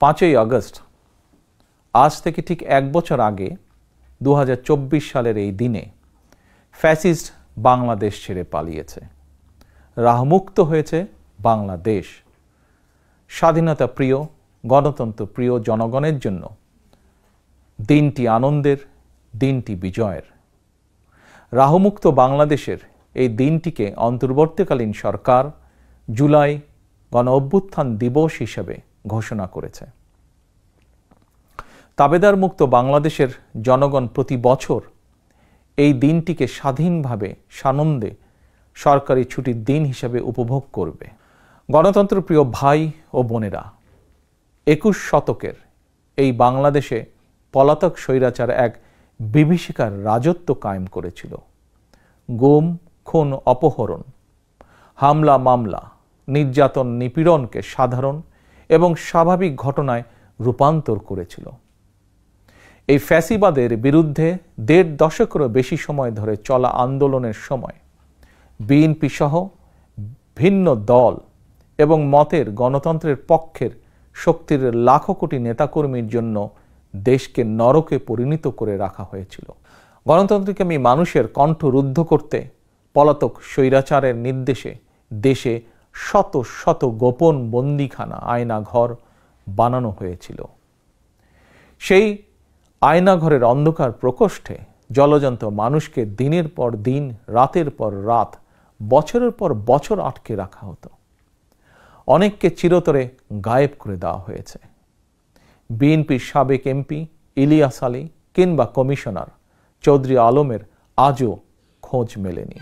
5ই August আজ থেকে ঠিক 1 বছর আগে 2024 সালের এই দিনে ফ্যাসিস্ট বাংলাদেশ ছেড়ে পালিয়েছে। রাহমুক্ত হয়েছে বাংলাদেশ। স্বাধীনতা প্রিয়, গণতন্ত্র প্রিয় জনগণের জন্য দিনটি আনন্দের, দিনটি বিজয়ের। রাহমুক্ত বাংলাদেশের এই দিনটিকে অন্তর্বর্তীকালীন সরকার জুলাই গণ অভ্যুত্থান দিবস হিসেবে ঘোষণা করেছে। তাবেদার মুক্ত বাংলাদেশের জনগণ প্রতি বছর এই দিনটিকে স্বাধীনভাবে সানন্দে সরকারি ছুটির দিন হিসেবে উপভোগ করবে। গণতন্ত্র প্রিয় ভাই ও বোনেরা, 21 শতকের এই বাংলাদেশে পলাতক স্বৈরাচার এক বিভীষিকার রাজত্ব কায়েম করেছিল। গুম, খুন, অপহরণ, হামলা, মামলা, নির্যাতন, নিপীড়নকে সাধারণ এবং স্বাভাবিক ঘটনায় রূপান্তর করেছিল। এই ফ্যাসিবাদের বিরুদ্ধে 1.5 দশকেরও বেশি সময় ধরে চলা আন্দোলনের সময় বিএনপি সহ ভিন্ন দল এবং মতের গণতন্ত্রের পক্ষের শক্তির লাখো কোটি নেতাকর্মীর জন্য দেশকে নরকে পরিণত করে রাখা হয়েছিল। গণতন্ত্রকামী মানুষের কণ্ঠ রুদ্ধ করতে পলাতক স্বৈরাচারের নির্দেশে দেশে শত শত গোপন বন্দিখানা, আয়নাঘর বানানো হয়েছিল। সেই আয়নাঘরের অন্ধকার প্রকোষ্ঠে জলজন্ত মানুষকে দিনের পর দিন, রাতের পর রাত, বছরের পর বছর আটকে রাখা হতো। অনেককে চিরতরে গায়েব করে দেওয়া হয়েছে। বিএনপির সাবেক এমপি ইলিয়াস আলী কিংবা কমিশনার চৌধুরী আলমের আজও খোঁজ মেলেনি।